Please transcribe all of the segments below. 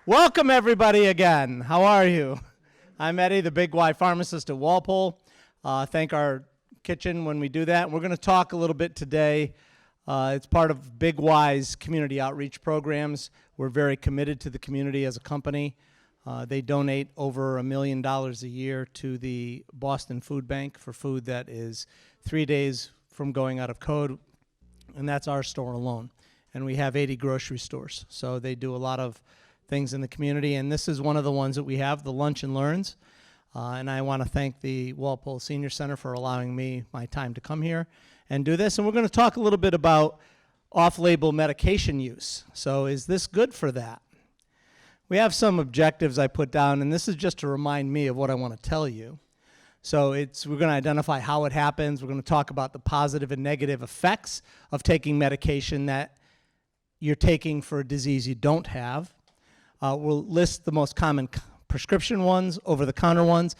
Welcome, everybody, again. How are you? I'm Eddie, the Big Y pharmacist at Walpole. Thank our kitchen when we do that. We're going to talk a little bit today. It's part of Big Y's community outreach programs. We're very committed to the community as a company. They donate over $1 million a year to the Boston Food Bank for food that is 3 days from going out of code, and that's our store alone. And we have 80 grocery stores, so they do a lot of things in the community, and this is one of the ones that we have, the Lunch and Learns. And I want to thank the Walpole Senior Center for allowing me my time to come here and do this. And we're going to talk a little bit about off-label medication use. So is this good for that? We have some objectives I put down, and this is just to remind me of what I want to tell you. So we're going to identify how it happens. We're going to talk about the positive and negative effects of taking medication that you're taking for a disease you don't have. We'll list the most common prescription ones, over-the-counter ones.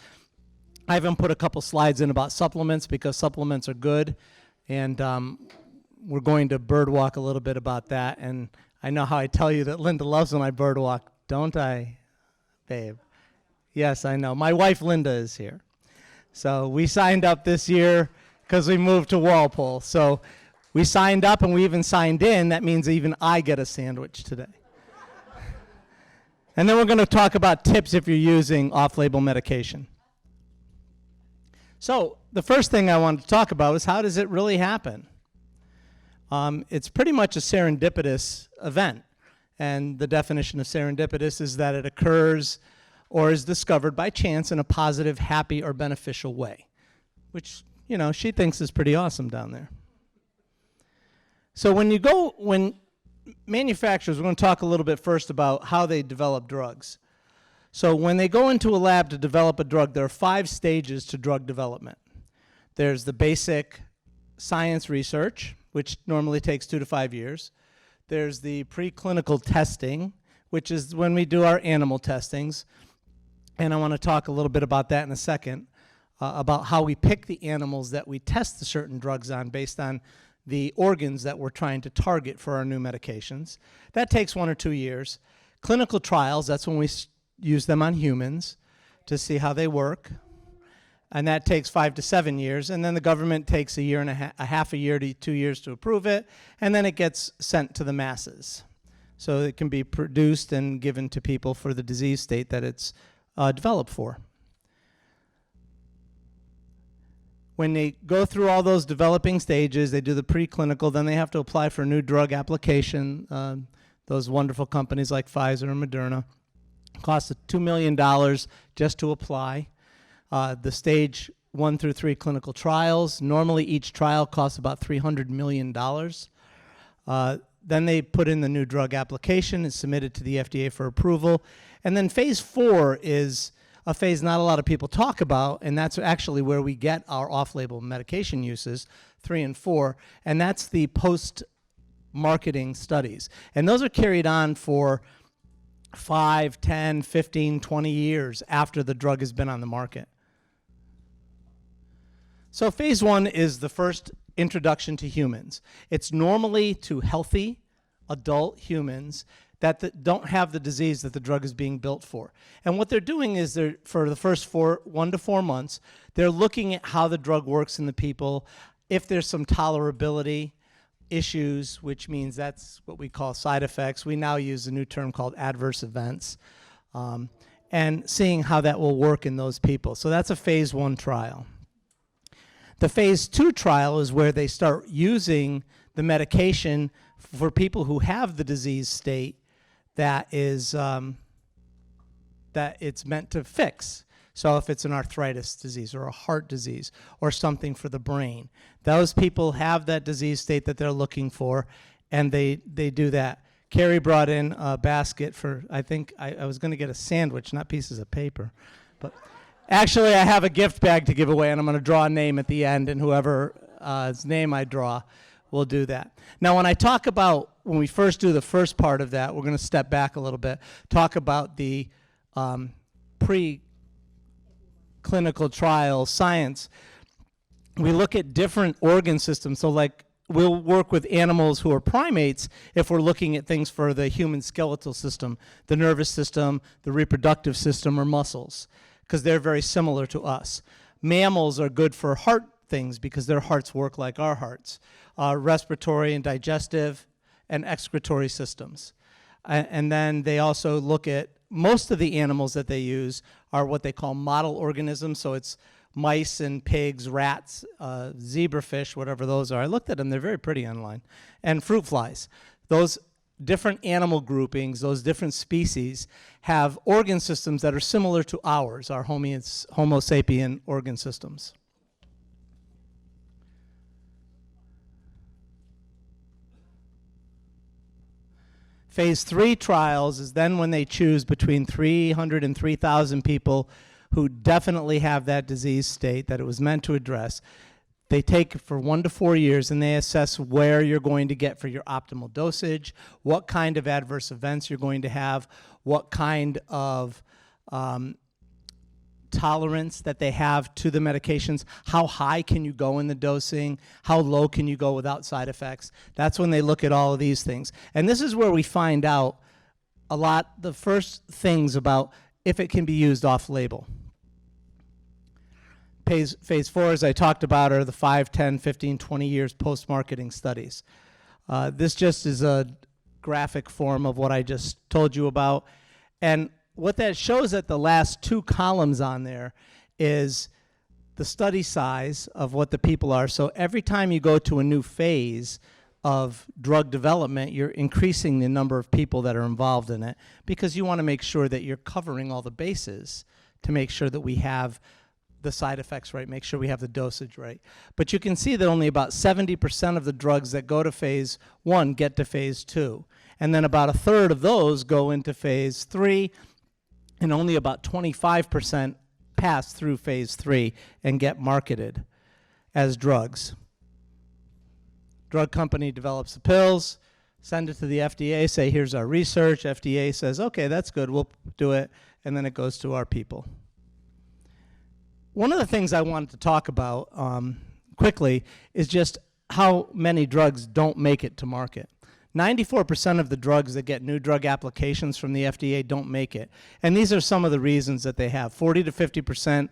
I even put a couple slides in about supplements because supplements are good, and we're going to birdwalk a little bit about that. And I know how I tell you that Linda loves when I birdwalk, don't I, babe? Yes, I know. My wife Linda is here. So we signed up this year because we moved to Walpole. So we signed up and we even signed in. That means even I get a sandwich today. And then we're going to talk about tips if you're using off-label medication. So the first thing I want to talk about is how does it really happen? It's pretty much a serendipitous event. And the definition of serendipitous is that it occurs or is discovered by chance in a positive, happy, or beneficial way, which, you know, she thinks is pretty awesome down there. So when manufacturers, we're going to talk a little bit first about how they develop drugs. So when they go into a lab to develop a drug, there are 5 stages to drug development. There's the basic science research, which normally takes 2 to 5 years. There's the preclinical testing, which is when we do our animal testings. And I want to talk a little bit about that in a second, about how we pick the animals that we test the certain drugs on based on the organs that we're trying to target for our new medications. That takes 1 or 2 years. Clinical trials, that's when we use them on humans to see how they work. And that takes 5 to 7 years. And then the government takes a year and a half a year to 2 years to approve it. And then it gets sent to the masses. So it can be produced and given to people for the disease state that it's developed for. When they go through all those developing stages, they do the preclinical, then they have to apply for a new drug application. Those wonderful companies like Pfizer and Moderna. It costs $2 million just to apply. The stage 1 through 3 clinical trials, normally each trial costs about $300 million. Then they put in the new drug application, it's submitted to the FDA for approval. And then phase 4 is a phase not a lot of people talk about, and that's actually where we get our off-label medication uses, 3 and 4, and that's the post-marketing studies. And those are carried on for 5, 10, 15, 20 years after the drug has been on the market. So phase 1 is the first introduction to humans. It's normally to healthy adult humans that don't have the disease that the drug is being built for. And what they're doing is for the first 1 to 4 months, they're looking at how the drug works in the people, if there's some tolerability issues, which means that's what we call side effects. We now use a new term called adverse events, and seeing how that will work in those people. So that's a phase 1 trial. The phase 2 trial is where they start using the medication for people who have the disease state that is that it's meant to fix. So if it's an arthritis disease or a heart disease or something for the brain, those people have that disease state that they're looking for, and they do that. Carrie brought in a basket for, I think I was going to get a sandwich, not pieces of paper. But actually, I have a gift bag to give away, and I'm going to draw a name at the end, and whoever's name I draw will do that. Now, when I talk about, when we first do the first part of that, we're going to step back a little bit, talk about the pre-clinical trial science. We look at different organ systems. So like we'll work with animals who are primates if we're looking at things for the human skeletal system, the nervous system, the reproductive system, or muscles, because they're very similar to us. Mammals are good for heart things because their hearts work like our hearts, respiratory and digestive and excretory systems. And then they also look at, most of the animals that they use are what they call model organisms, so it's mice and pigs, rats, zebrafish, whatever those are. I looked at them, they're very pretty online. And fruit flies. Those different animal groupings, those different species, have organ systems that are similar to ours, our Homo sapien organ systems. Phase 3 trials is then when they choose between 300 and 3,000 people who definitely have that disease state that it was meant to address. They take it for 1 to 4 years and they assess where you're going to get for your optimal dosage, what kind of adverse events you're going to have, what kind of tolerance that they have to the medications, how high can you go in the dosing, how low can you go without side effects. That's when they look at all of these things. And this is where we find out a lot, the first things about if it can be used off-label. Phase 4, as I talked about, are the 5, 10, 15, 20 years post-marketing studies. This just is a graphic form of what I just told you about. And what that shows at the last 2 columns on there is the study size of what the people are. So every time you go to a new phase of drug development, you're increasing the number of people that are involved in it because you want to make sure that you're covering all the bases to make sure that we have the side effects right, make sure we have the dosage right. But you can see that only about 70% of the drugs that go to phase 1 get to phase 2. And then about 1/3 of those go into phase 3, and only about 25% pass through phase 3 and get marketed as drugs. Drug company develops the pills, send it to the FDA, say, here's our research. FDA says, okay, that's good, we'll do it, and then it goes to our people. One of the things I wanted to talk about quickly is just how many drugs don't make it to market. 94% of the drugs that get new drug applications from the FDA don't make it. And these are some of the reasons that they have. 40 to 50%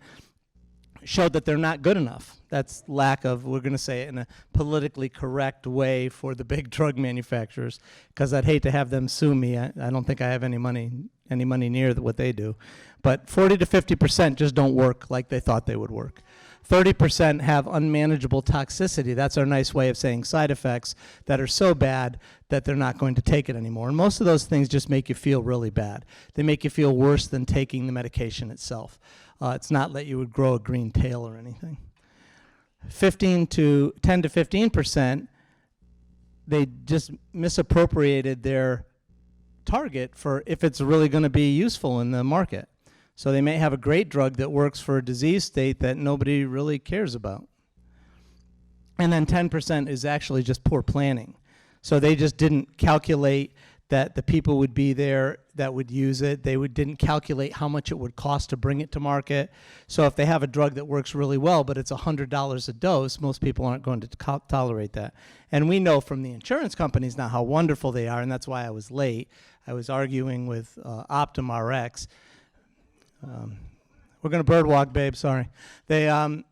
showed that they're not good enough. That's lack of, we're going to say it in a politically correct way for the big drug manufacturers, because I'd hate to have them sue me. I don't think I have any money near what they do. But 40 to 50% just don't work like they thought they would work. 30% have unmanageable toxicity. That's our nice way of saying side effects that are so bad that they're not going to take it anymore. And most of those things just make you feel really bad. They make you feel worse than taking the medication itself. It's not that you would grow a green tail or anything. 10 to 15%, they just misappropriated their target for if it's really going to be useful in the market. So they may have a great drug that works for a disease state that nobody really cares about. And then 10% is actually just poor planning. So they just didn't calculate that the people would be there that would use it. They didn't calculate how much it would cost to bring it to market. So if they have a drug that works really well, but it's $100 a dose, most people aren't going to tolerate that. And we know from the insurance companies now how wonderful they are, and that's why I was late. I was arguing with Optum RX. We're going to birdwalk, babe, sorry. They, I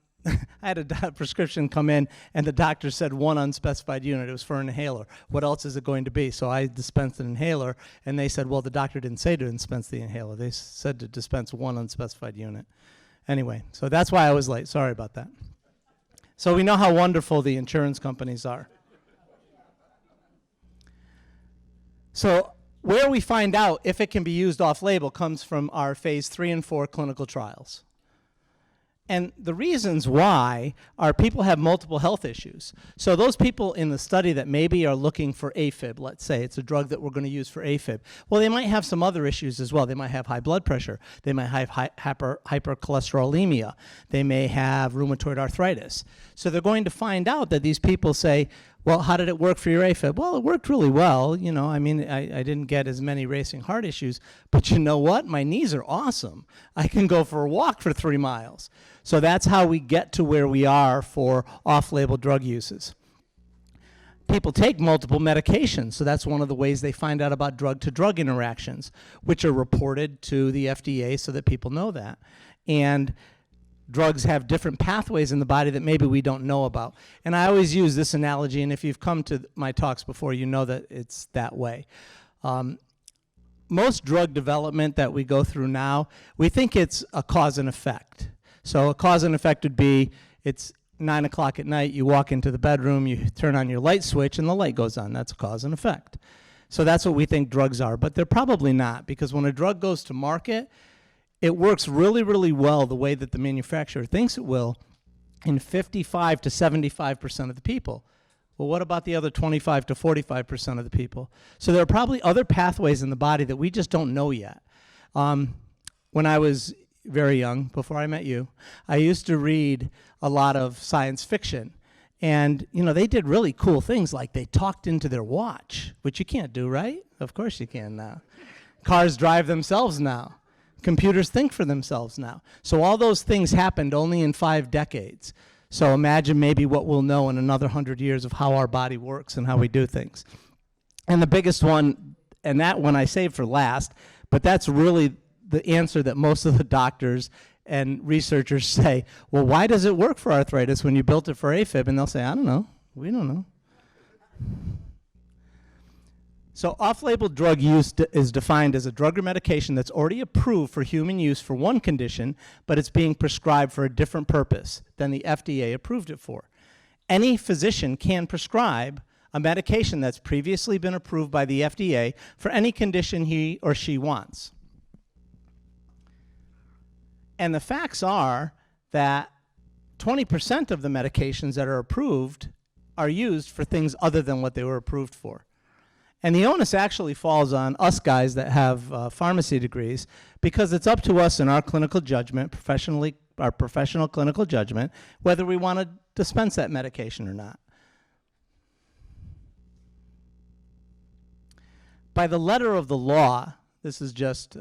had a prescription come in, and the doctor said 1 unspecified unit. It was for an inhaler. What else is it going to be? So I dispensed an inhaler, and they said, well, the doctor didn't say to dispense the inhaler. They said to dispense 1 unspecified unit. Anyway, so that's why I was late. Sorry about that. So we know how wonderful the insurance companies are. So where we find out if it can be used off-label comes from our phase 3 and 4 clinical trials. And the reasons why are people have multiple health issues. So those people in the study that maybe are looking for AFib, let's say it's a drug that we're going to use for AFib, well, they might have some other issues as well. They might have high blood pressure. They might have hypercholesterolemia. They may have rheumatoid arthritis. So they're going to find out that these people say, well, how did it work for your AFib? Well, it worked really well. You know, I mean, I didn't get as many racing heart issues, but you know what? My knees are awesome. I can go for a walk for 3 miles. So that's how we get to where we are for off-label drug uses. people take multiple medications, so that's one of the ways they find out about drug-to-drug interactions, which are reported to the FDA so that people know that. And drugs have different pathways in the body that maybe we don't know about. And I always use this analogy, and if you've come to my talks before, you know that it's that way. Most drug development that we go through now, we think it's a cause and effect. So a cause and effect would be, it's 9 o'clock at night, you walk into the bedroom, you turn on your light switch, and the light goes on. That's a cause and effect. So that's what we think drugs are, but they're probably not, because when a drug goes to market, it works really, really well the way that the manufacturer thinks it will in 55 to 75% of the people. Well, what about the other 25 to 45% of the people? So there are probably other pathways in the body that we just don't know yet. When I was very young, before I met you, I used to read a lot of science fiction. And, you know, they did really cool things, like they talked into their watch, which you can't do, right? Of course you can now. Cars drive themselves now. Computers think for themselves now. So all those things happened only in 5 decades. So imagine maybe what we'll know in another 100 years of how our body works and how we do things. And the biggest one, and that one I saved for last, but that's really the answer that most of the doctors and researchers say, well, why does it work for arthritis when you built it for AFib? And they'll say, I don't know. We don't know. So off-label drug use is defined as a drug or medication that's already approved for human use for one condition, but it's being prescribed for a different purpose than the FDA approved it for. Any physician can prescribe a medication that's previously been approved by the FDA for any condition he or she wants. And the facts are that 20% of the medications that are approved are used for things other than what they were approved for. And the onus actually falls on us guys that have pharmacy degrees, because it's up to us in our clinical judgment, our professional clinical judgment, whether we want to dispense that medication or not. By the letter of the law, this is just,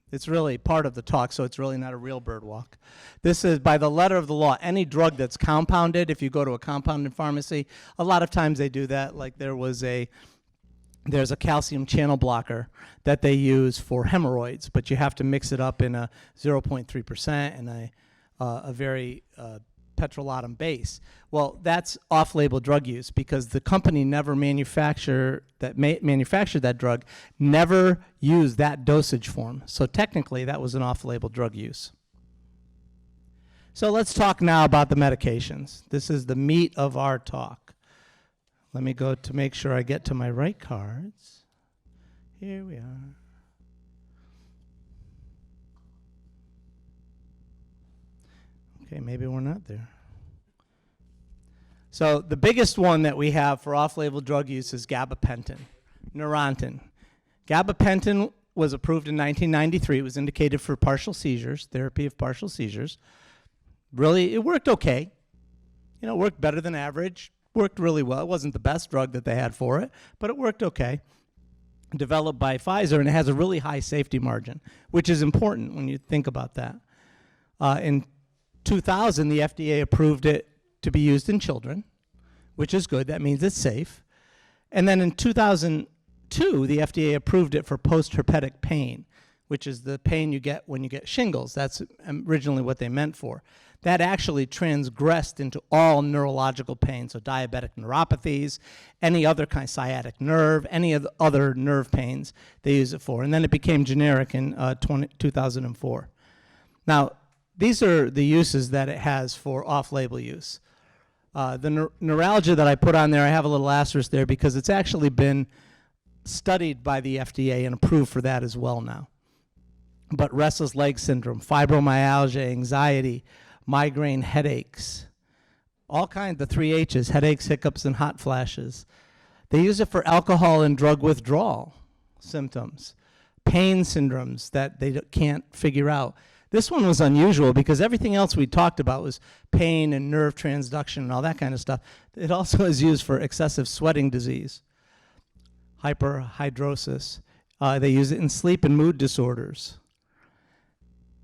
it's really part of the talk, so it's really not a real bird walk. This is by the letter of the law. Any drug that's compounded, if you go to a compounded pharmacy, a lot of times they do that. Like there's a calcium channel blocker that they use for hemorrhoids, but you have to mix it up in a 0.3% and a very petrolatum base. Well, that's off-label drug use, because the company never manufactured that drug never used that dosage form. So technically, that was an off-label drug use. So let's talk now about the medications. This is the meat of our talk. Let me go to make sure I get to my right cards. Here we are. Okay, maybe we're not there. So the biggest one that we have for off-label drug use is gabapentin, Neurontin. Gabapentin was approved in 1993. It was indicated for partial seizures, therapy of partial seizures. Really, it worked okay. You know, it worked better than average. Worked really well. It wasn't the best drug that they had for it, but it worked okay. Developed by Pfizer, and it has a really high safety margin, which is important when you think about that. In 2000, the FDA approved it to be used in children, which is good. That means it's safe. And then in 2002, the FDA approved it for post-herpetic pain, which is the pain you get when you get shingles. That's originally what they meant for. That actually transgressed into all neurological pain, so diabetic neuropathies, any other kind of sciatic nerve, any of the other nerve pains they use it for. And then it became generic in 2004. Now, these are the uses that it has for off-label use. The neuralgia that I put on there, I have a little asterisk there because it's actually been studied by the FDA and approved for that as well now. But restless leg syndrome, fibromyalgia, anxiety, migraine, headaches, all kinds, the 3 H's, headaches, hiccups, and hot flashes. They use it for alcohol and drug withdrawal symptoms, pain syndromes that they can't figure out. This one was unusual because everything else we talked about was pain and nerve transduction and all that kind of stuff. It also is used for excessive sweating disease, hyperhidrosis. They use it in sleep and mood disorders.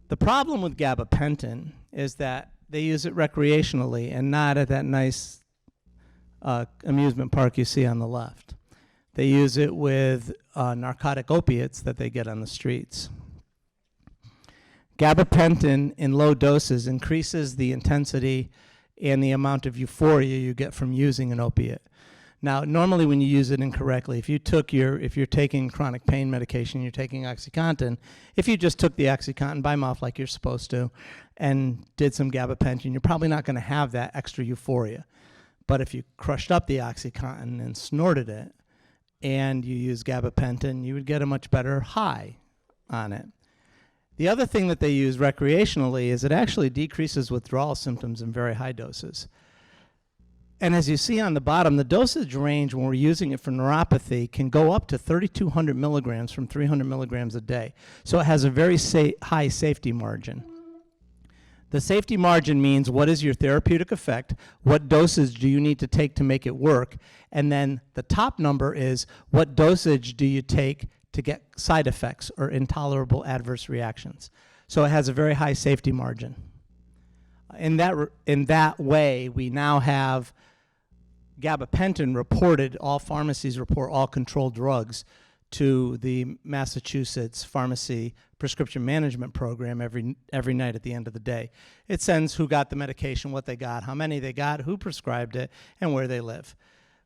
The problem with gabapentin is that they use it recreationally and not at that nice amusement park you see on the left. They use it with narcotic opiates that they get on the streets. Gabapentin in low doses increases the intensity and the amount of euphoria you get from using an opiate. Now, normally when you use it incorrectly, if you're taking chronic pain medication, you're taking OxyContin, if you just took the OxyContin by mouth like you're supposed to and did some gabapentin, you're probably not going to have that extra euphoria. But if you crushed up the OxyContin and snorted it and you use gabapentin, you would get a much better high on it. The other thing that they use recreationally is it actually decreases withdrawal symptoms in very high doses. And as you see on the bottom, the dosage range when we're using it for neuropathy can go up to 3,200 milligrams from 300 milligrams a day. So it has a very high safety margin. The safety margin means what is your therapeutic effect, what dosage do you need to take to make it work, and then the top number is what dosage do you take to get side effects or intolerable adverse reactions. So it has a very high safety margin. In that way, we now have gabapentin reported, all pharmacies report all controlled drugs to the Massachusetts Pharmacy Prescription Management Program every night at the end of the day. It sends who got the medication, what they got, how many they got, who prescribed it, and where they live.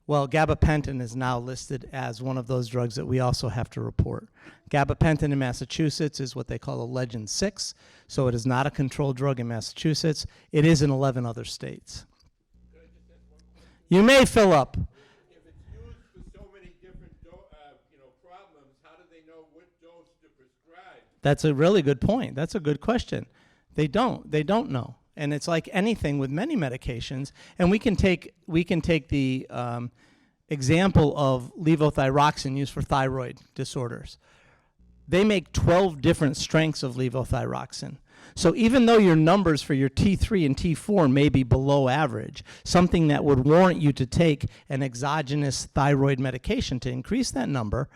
Well, gabapentin is now listed as one of those drugs that we also have to report. Gabapentin in Massachusetts is what they call a Legend 6, so it is not a controlled drug in Massachusetts. It is in 11 other states. You may fill up. If it's used for so many different problems, how do they know what dose to prescribe? That's a really good point. That's a good question. They don't know. And it's like anything with many medications. And we can take the example of levothyroxine used for thyroid disorders. They make 12 different strengths of levothyroxine. So even though your numbers for your T3 and T4 may be below average, something that would warrant you to take an exogenous thyroid medication to increase that number,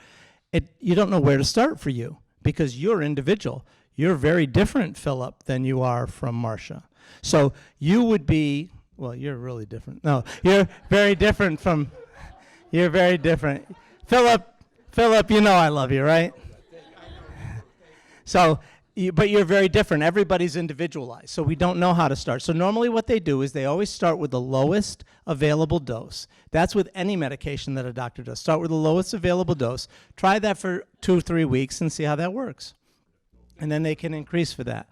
you don't know where to start for you because you're individual. You're very different, Philip, than you are from Marcia. So you would be, well, you're really different. No, you're very different from, you're very different. Philip, you know I love you, right? So, but you're very different. Everybody's individualized, so we don't know how to start. So normally what they do is they always start with the lowest available dose. That's with any medication that a doctor does. Start with the lowest available dose. Try that for 2 or 3 weeks and see how that works. And then they can increase for that.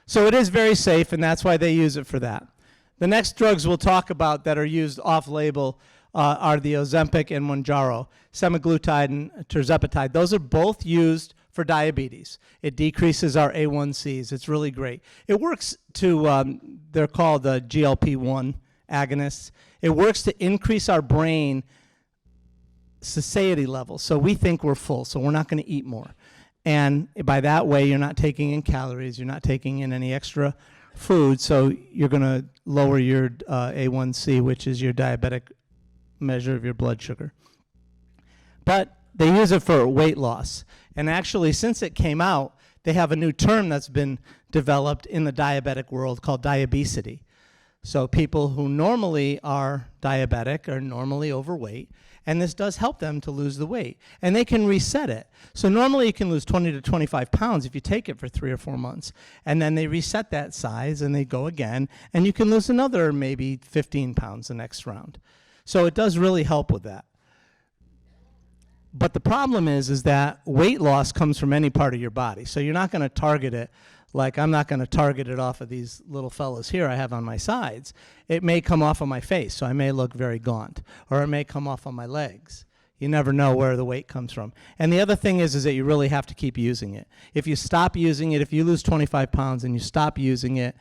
So it is very safe, and that's why they use it for that. The next drugs we'll talk about that are used off-label are the Ozempic and Mounjaro, semaglutide and tirzepatide. Those are both used for diabetes. It decreases our A1Cs. It's really great. It works to, they're called the GLP-1 agonists. It works to increase our brain satiety levels. So we think we're full, so we're not going to eat more. And by that way, you're not taking in calories, you're not taking in any extra food, so you're going to lower your A1C, which is your diabetic measure of your blood sugar. But they use it for weight loss. And actually, since it came out, they have a new term that's been developed in the diabetic world called diabesity. So people who normally are diabetic are normally overweight, and this does help them to lose the weight. And they can reset it. So normally you can lose 20 to 25 pounds if you take it for 3 or 4 months. And then they reset that size and they go again, and you can lose another maybe 15 pounds the next round. So it does really help with that. But the problem is that weight loss comes from any part of your body. So you're not going to target it like I'm not going to target it off of these little fellows here I have on my sides. It may come off of my face, so I may look very gaunt. Or it may come off on my legs. You never know where the weight comes from. And the other thing is that you really have to keep using it. If you stop using it, if you lose 25 pounds and you stop using it,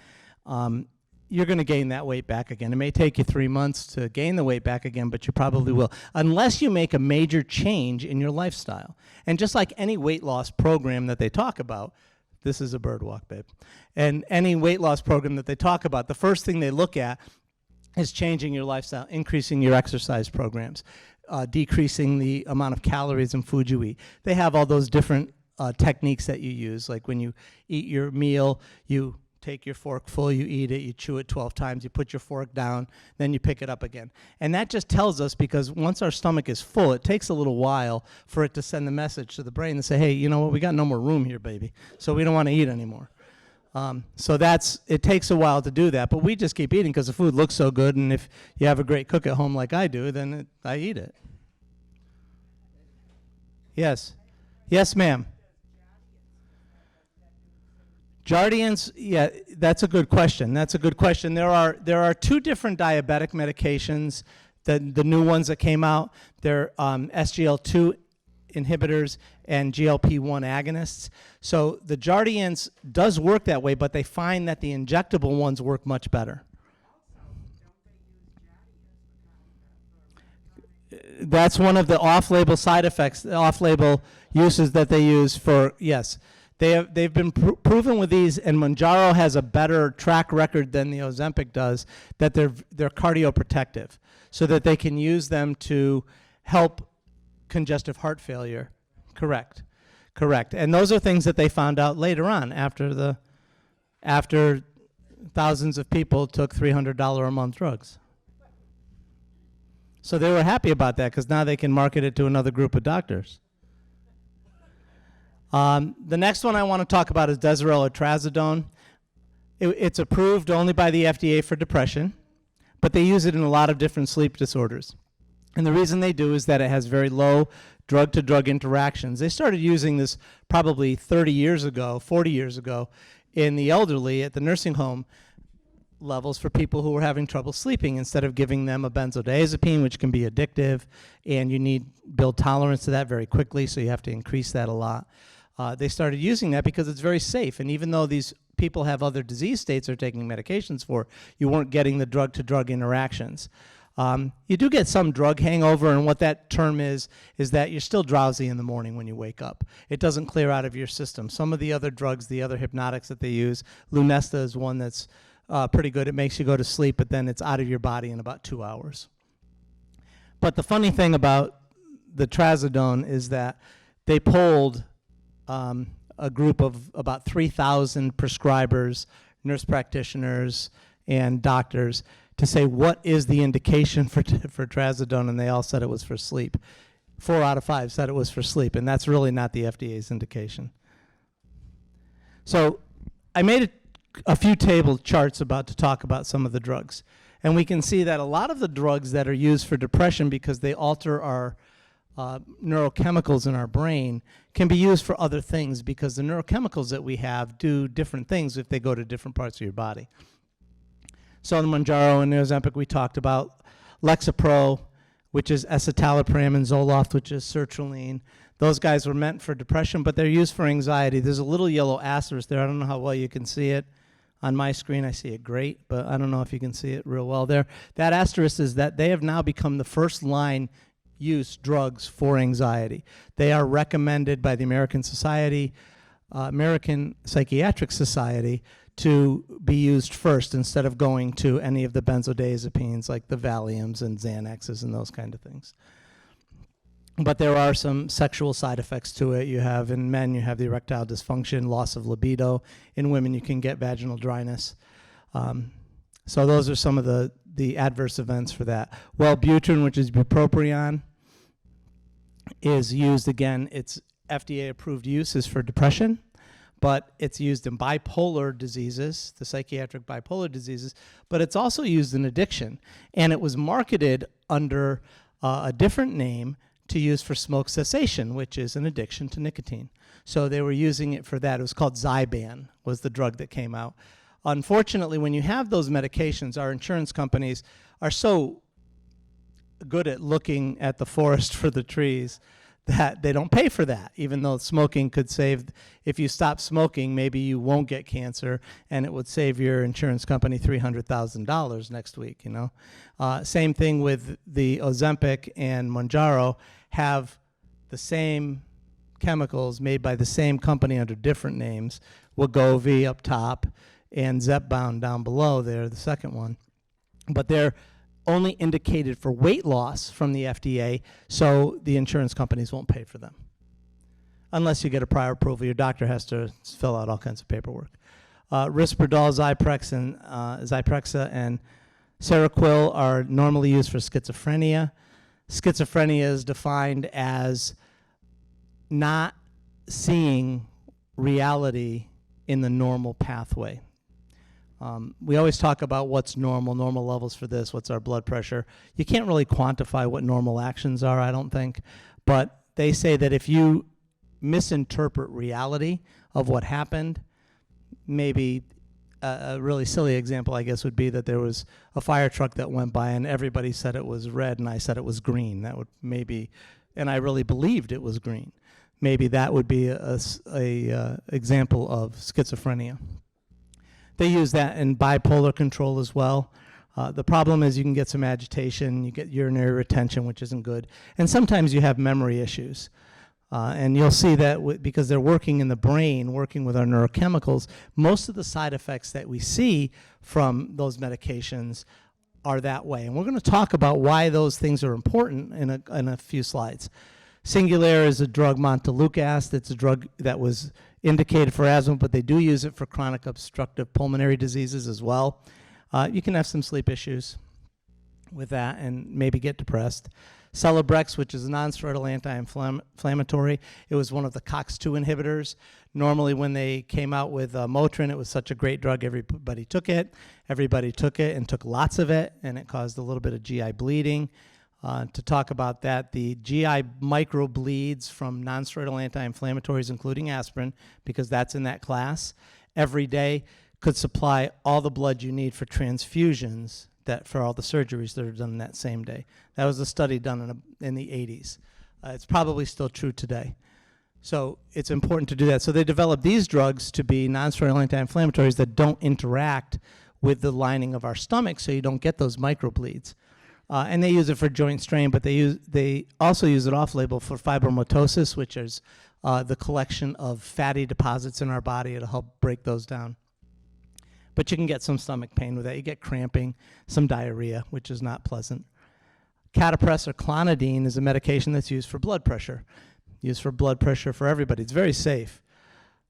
you're going to gain that weight back again. It may take you 3 months to gain the weight back again, but you probably will, unless you make a major change in your lifestyle. And just like any weight loss program that they talk about, this is a bird walk, babe, and any weight loss program that they talk about, the first thing they look at is changing your lifestyle, increasing your exercise programs, decreasing the amount of calories and food you eat. They have all those different techniques that you use, like when you eat your meal, you take your fork full, you eat it, you chew it 12 times, you put your fork down, then you pick it up again. And that just tells us, because once our stomach is full, it takes a little while for it to send the message to the brain to say, hey, you know what, we got no more room here, baby, so we don't want to eat anymore. So it takes a while to do that, but we just keep eating because the food looks so good, and if you have a great cook at home like I do, then I eat it. Yes. Yes, ma'am. Jardiance, yeah, that's a good question. That's a good question. There are two different diabetic medications, the new ones that came out. They're SGL2 inhibitors and GLP-1 agonists. So the Jardiance does work that way, but they find that the injectable ones work much better. That's one of the off-label side effects, off-label uses that they use for, yes. They've been proven with these, and Mounjaro has a better track record than the Ozempic does, that they're cardioprotective, so that they can use them to help congestive heart failure. Correct. And those are things that they found out later on after thousands of people took $300 a month drugs. So they were happy about that because now they can market it to another group of doctors. The next one I want to talk about is Deserel or Trazodone. It's approved only by the FDA for depression, but they use it in a lot of different sleep disorders. And the reason they do is that it has very low drug-to-drug interactions. They started using this probably 30 years ago, 40 years ago, in the elderly at the nursing home levels for people who were having trouble sleeping, instead of giving them a benzodiazepine, which can be addictive, and you build tolerance to that very quickly, so you have to increase that a lot. They started using that because it's very safe, and even though these people have other disease states they're taking medications for, you weren't getting the drug-to-drug interactions. You do get some drug hangover, and what that term is that you're still drowsy in the morning when you wake up. It doesn't clear out of your system. Some of the other drugs, the other hypnotics that they use, Lunesta is one that's pretty good. It makes you go to sleep, but then it's out of your body in about 2 hours. But the funny thing about the Trazodone is that they polled a group of about 3,000 prescribers, nurse practitioners, and doctors to say what is the indication for Trazodone, and they all said it was for sleep. 4 out of 5 said it was for sleep, and that's really not the FDA's indication. So I made a few table charts to talk about some of the drugs. And we can see that a lot of the drugs that are used for depression, because they alter our neurochemicals in our brain, can be used for other things, because the neurochemicals that we have do different things if they go to different parts of your body. So the Mounjaro and the Ozempic we talked about. Lexapro, which is escitalopram, and Zoloft, which is sertraline. Those guys were meant for depression, but they're used for anxiety. There's a little yellow asterisk there. I don't know how well you can see it. On my screen, I see it great, but I don't know if you can see it real well there. That asterisk is that they have now become the first line use drugs for anxiety. They are recommended by the American Psychiatric Society to be used first, instead of going to any of the benzodiazepines like the Valiums and Xanaxes and those kind of things. But there are some sexual side effects to it. You have, in men, you have the erectile dysfunction, loss of libido. In women, you can get vaginal dryness. So those are some of the adverse events for that. Wellbutrin, which is bupropion, is used, again, it's FDA-approved use is for depression, but it's used in bipolar diseases, the psychiatric bipolar diseases, but it's also used in addiction. And it was marketed under a different name to use for smoke cessation, which is an addiction to nicotine. So they were using it for that. It was called Zyban, was the drug that came out. Unfortunately, when you have those medications, our insurance companies are so good at looking at the forest for the trees that they don't pay for that, even though smoking could save. If you stop smoking, maybe you won't get cancer, and it would save your insurance company $300,000 next week, you know. Same thing with the Ozempic and Mounjaro, have the same chemicals made by the same company under different names, Wegovy up top and Zepbound down below there, the second one. But they're only indicated for weight loss from the FDA, so the insurance companies won't pay for them. Unless you get a prior approval, your doctor has to fill out all kinds of paperwork. Risperdal, Zyprexa, and Seroquel are normally used for schizophrenia. Schizophrenia is defined as not seeing reality in the normal pathway. We always talk about what's normal levels for this, what's our blood pressure. You can't really quantify what normal actions are, I don't think. But they say that if you misinterpret reality of what happened, maybe a really silly example, I guess, would be that there was a fire truck that went by and everybody said it was red and I said it was green. That would maybe, and I really believed it was green. Maybe that would be a example of schizophrenia. They use that in bipolar control as well. The problem is you can get some agitation, you get urinary retention, which isn't good, and sometimes you have memory issues. And you'll see that because they're working in the brain, working with our neurochemicals, most of the side effects that we see from those medications are that way. And we're going to talk about why those things are important in a few slides. Singulair is a drug, montelukast. It's a drug that was indicated for asthma, but they do use it for chronic obstructive pulmonary diseases as well. You can have some sleep issues with that and maybe get depressed. Celebrex, which is a non-steroidal anti-inflammatory. It was one of the COX-2 inhibitors. Normally when they came out with Motrin, it was such a great drug, everybody took it. Everybody took it and took lots of it, and it caused a little bit of GI bleeding. To talk about that, the GI microbleeds from non-steroidal anti-inflammatories, including aspirin, because that's in that class, every day could supply all the blood you need for transfusions that for all the surgeries that are done that same day. That was a study done in the 80s. It's probably still true today. So it's important to do that. So they developed these drugs to be non-steroidal anti-inflammatories that don't interact with the lining of our stomach, so you don't get those microbleeds. And they use it for joint strain, but they also use it off-label for fibromatosis, which is the collection of fatty deposits in our body. It'll help break those down. But you can get some stomach pain with that. You get cramping, some diarrhea, which is not pleasant. Catapres or clonidine is a medication that's used for blood pressure. Used for blood pressure for everybody. It's very safe.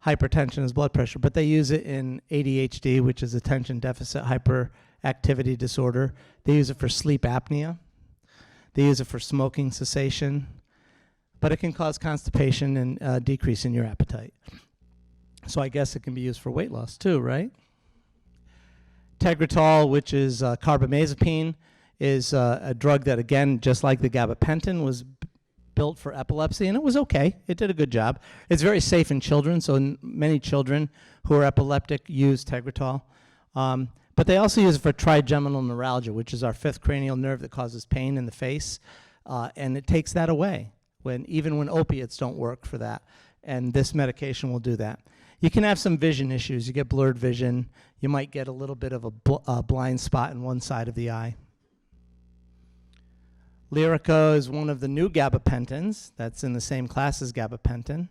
Hypertension is blood pressure, but they use it in ADHD, which is attention deficit hyperactivity disorder. They use it for sleep apnea. They use it for smoking cessation, but it can cause constipation and decrease in your appetite. So I guess it can be used for weight loss too, right? Tegretol, which is carbamazepine, is a drug that, again, just like the gabapentin, was built for epilepsy, and it was okay. It did a good job. It's very safe in children, so many children who are epileptic use Tegretol. But they also use it for trigeminal neuralgia, which is our fifth cranial nerve that causes pain in the face, and it takes that away, even when opiates don't work for that, and this medication will do that. You can have some vision issues. You get blurred vision. You might get a little bit of a blind spot in one side of the eye. Lyrica is one of the new gabapentins that's in the same class as gabapentin.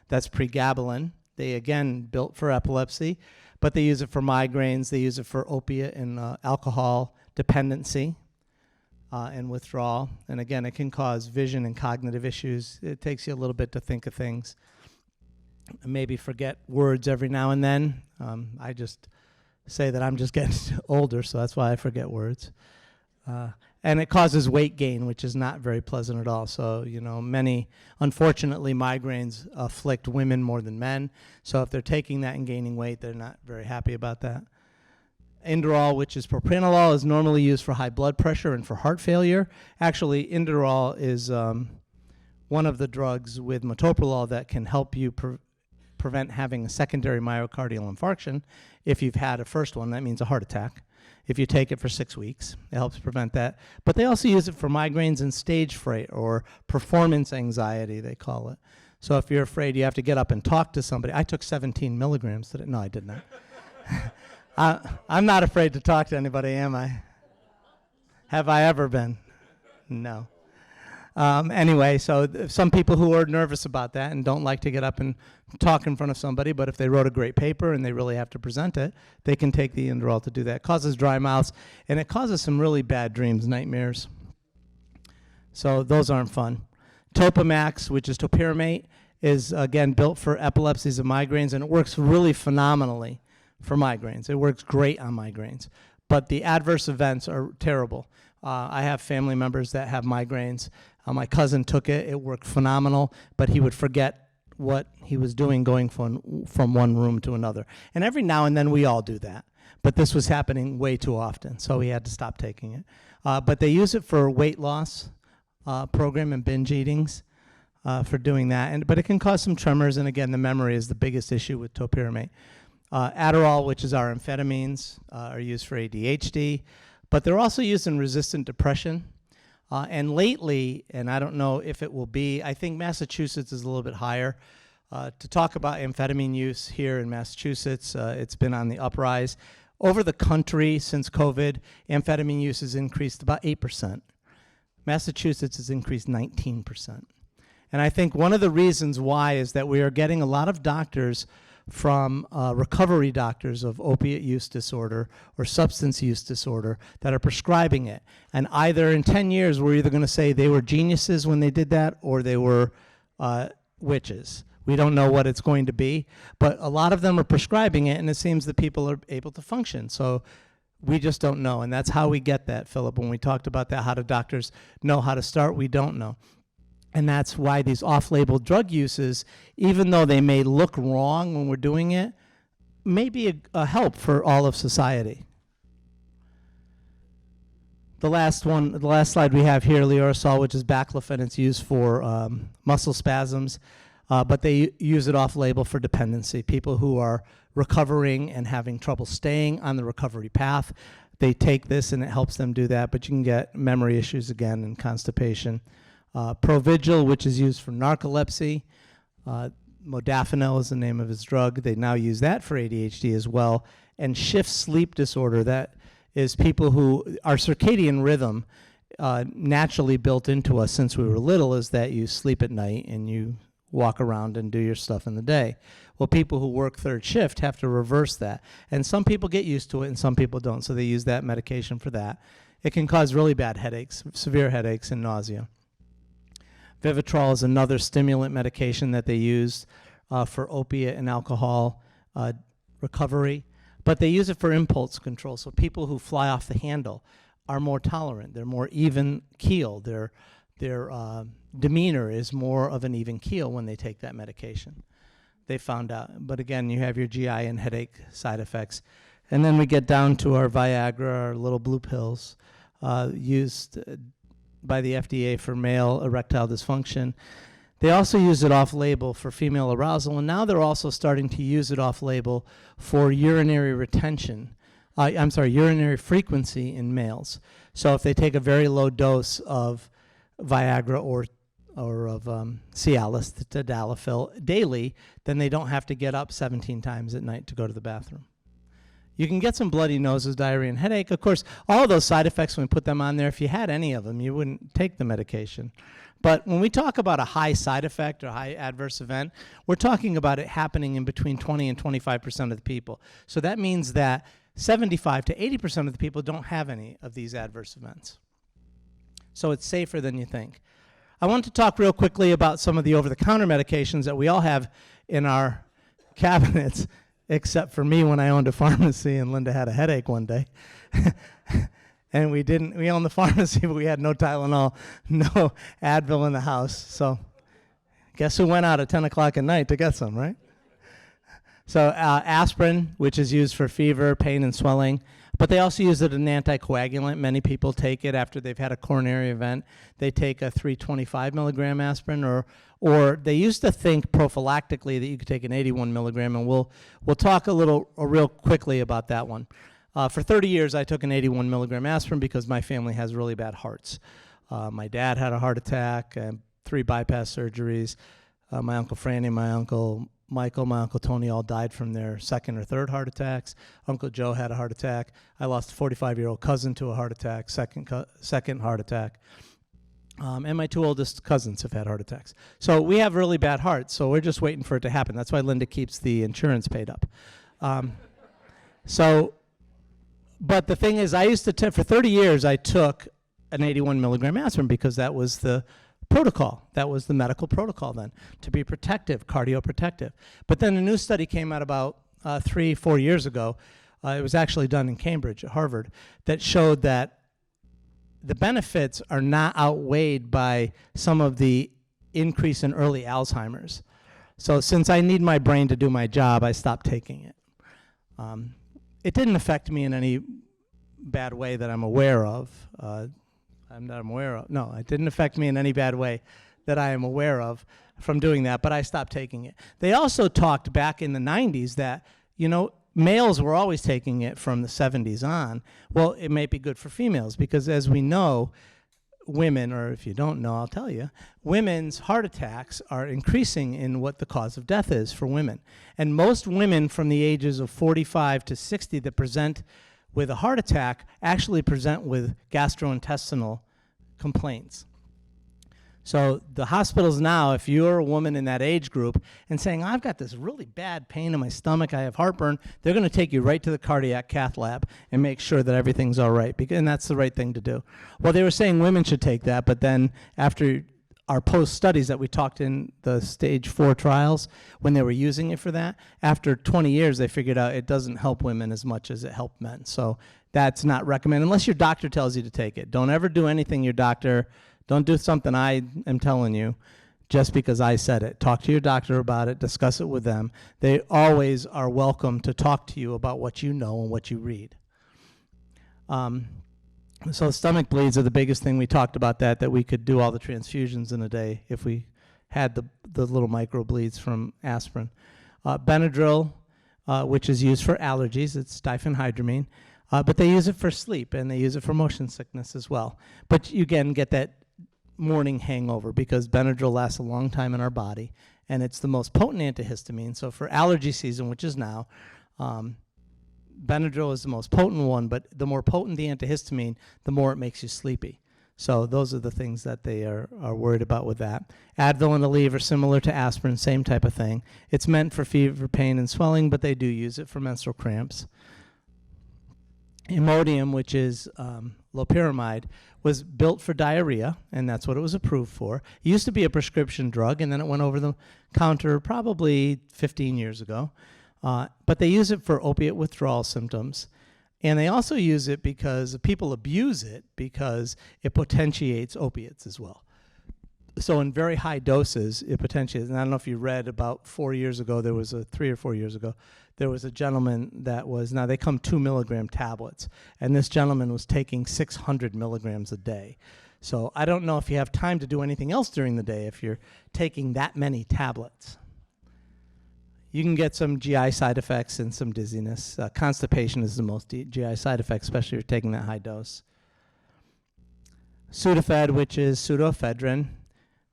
That's pregabalin. They, again, built for epilepsy, but they use it for migraines. They use it for opiate and alcohol dependency and withdrawal. And again, it can cause vision and cognitive issues. It takes you a little bit to think of things. Maybe forget words every now and then. I just say that I'm just getting older, so that's why I forget words. And it causes weight gain, which is not very pleasant at all. So, unfortunately, migraines afflict women more than men. So if they're taking that and gaining weight, they're not very happy about that. Inderol, which is propranolol, is normally used for high blood pressure and for heart failure. Actually, Inderol is one of the drugs with metoprolol that can help you prevent having a secondary myocardial infarction. If you've had a first one, that means a heart attack. If you take it for 6 weeks, it helps prevent that. But they also use it for migraines and stage fright, or performance anxiety, they call it. So if you're afraid you have to get up and talk to somebody. I took 17 milligrams today. No, I did not. I'm not afraid to talk to anybody, am I? Have I ever been? No. Anyway, so some people who are nervous about that and don't like to get up and talk in front of somebody, but if they wrote a great paper and they really have to present it, they can take the Inderol to do that. It causes dry mouths, and it causes some really bad dreams, nightmares. So those aren't fun. Topamax, which is topiramate, is, again, built for epilepsies and migraines, and it works really phenomenally for migraines. It works great on migraines, but the adverse events are terrible. I have family members that have migraines. My cousin took it. It worked phenomenal, but he would forget what he was doing going from one room to another. And every now and then we all do that. But this was happening way too often, so he had to stop taking it. But they use it for weight loss program and binge eatings for doing that. But it can cause some tremors, and again, the memory is the biggest issue with topiramate. Adderall, which is our amphetamines, are used for ADHD, but they're also used in resistant depression. And lately, and I don't know if it will be, I think Massachusetts is a little bit higher. To talk about amphetamine use here in Massachusetts, it's been on the uprise. Over the country since COVID, amphetamine use has increased about 8%. Massachusetts has increased 19%. And I think one of the reasons why is that we are getting a lot of doctors from recovery doctors of opiate use disorder or substance use disorder that are prescribing it. And either in 10 years, we're either going to say they were geniuses when they did that or they were witches. We don't know what it's going to be, but a lot of them are prescribing it, and it seems that people are able to function. So we just don't know, and that's how we get that, Philip. When we talked about that, how do doctors know how to start? We don't know. And that's why these off-label drug uses, even though they may look wrong when we're doing it, may be a help for all of society. The last slide we have here, Leorisol, which is baclofen. It's used for muscle spasms, but they use it off-label for dependency. People who are recovering and having trouble staying on the recovery path, they take this and it helps them do that, but you can get memory issues again and constipation. Provigil, which is used for narcolepsy. Modafinil is the name of his drug. They now use that for ADHD as well. And shift sleep disorder, that is people who, our circadian rhythm naturally built into us since we were little is that you sleep at night and you walk around and do your stuff in the day. Well, people who work third shift have to reverse that. And some people get used to it and some people don't, so they use that medication for that. It can cause really bad headaches, severe headaches and nausea. Vivitrol is another stimulant medication that they use for opiate and alcohol recovery, but they use it for impulse control. So people who fly off the handle are more tolerant. They're more even keel. Their demeanor is more of an even keel when they take that medication. They found out. But again, you have your GI and headache side effects. And then we get down to our Viagra, our little blue pills, used by the FDA for male erectile dysfunction. They also use it off-label for female arousal, and now they're also starting to use it off-label for urinary retention. Urinary frequency in males. So if they take a very low dose of Viagra or of Cialis, tadalafil, daily, then they don't have to get up 17 times at night to go to the bathroom. You can get some bloody noses, diarrhea, and headache. Of course, all of those side effects, when we put them on there, if you had any of them, you wouldn't take the medication. But when we talk about a high side effect or high adverse event, we're talking about it happening in between 20 and 25% of the people. So that means that 75 to 80% of the people don't have any of these adverse events. So it's safer than you think. I want to talk real quickly about some of the over-the-counter medications that we all have in our cabinets, except for me when I owned a pharmacy and Linda had a headache one day. And we owned the pharmacy, but we had no Tylenol, no Advil in the house. So guess who went out at 10 o'clock at night to get some, right? So aspirin, which is used for fever, pain, and swelling. But they also use it as an anticoagulant. Many people take it after they've had a coronary event. They take a 325 milligram aspirin, or they used to think prophylactically that you could take an 81 milligram, and we'll talk real quickly about that one. For 30 years, I took an 81 milligram aspirin because my family has really bad hearts. My dad had a heart attack, 3 bypass surgeries. My Uncle Franny, my Uncle Michael, my Uncle Tony all died from their second or third heart attacks. Uncle Joe had a heart attack. I lost a 45-year-old cousin to a heart attack, second heart attack. And my 2 oldest cousins have had heart attacks. So we have really bad hearts, so we're just waiting for it to happen. That's why Linda keeps the insurance paid up. But the thing is, I used to, for 30 years, I took an 81 milligram aspirin because that was the protocol. That was the medical protocol then, to be protective, cardioprotective. But then a new study came out about 3-4 years ago. It was actually done in Cambridge at Harvard, that showed that the benefits are not outweighed by some of the increase in early Alzheimer's. So since I need my brain to do my job, I stopped taking it. It didn't affect me in any bad way that I'm aware of. No, it didn't affect me in any bad way that I am aware of from doing that, but I stopped taking it. They also talked back in the 90s that, males were always taking it from the 70s on. Well, it may be good for females because, as we know, women, or if you don't know, I'll tell you, women's heart attacks are increasing in what the cause of death is for women. And most women from the ages of 45 to 60 that present with a heart attack actually present with gastrointestinal complaints. So the hospitals now, if you're a woman in that age group and saying, I've got this really bad pain in my stomach, I have heartburn, they're going to take you right to the cardiac cath lab and make sure that everything's all right, and that's the right thing to do. Well, they were saying women should take that, but then after our post-studies that we talked in the stage 4 trials, when they were using it for that, after 20 years, they figured out it doesn't help women as much as it helped men. So that's not recommended, unless your doctor tells you to take it. Don't ever do anything your doctor, don't do something I am telling you just because I said it. Talk to your doctor about it, discuss it with them. They always are welcome to talk to you about what you know and what you read. So stomach bleeds are the biggest thing. We talked about that we could do all the transfusions in a day if we had the little micro bleeds from aspirin. Benadryl, which is used for allergies, it's diphenhydramine, but they use it for sleep and they use it for motion sickness as well. But you again get that morning hangover because Benadryl lasts a long time in our body and it's the most potent antihistamine. So for allergy season, which is now, Benadryl is the most potent one, but the more potent the antihistamine, the more it makes you sleepy. So those are the things that they are worried about with that. Advil and Aleve are similar to aspirin, same type of thing. It's meant for fever, pain, and swelling, but they do use it for menstrual cramps. Imodium, which is loperamide, was built for diarrhea, and that's what it was approved for. It used to be a prescription drug, and then it went over the counter probably 15 years ago. But they use it for opiate withdrawal symptoms. And they also use it because people abuse it because it potentiates opiates as well. So in very high doses, it potentiates. And I don't know if you read about 4 years ago, 3 or 4 years ago, there was a gentleman that was, now they come 2 milligram tablets. And this gentleman was taking 600 milligrams a day. So I don't know if you have time to do anything else during the day if you're taking that many tablets. You can get some GI side effects and some dizziness. Constipation is the most GI side effect, especially if you're taking that high dose. Sudafed, which is pseudoephedrine,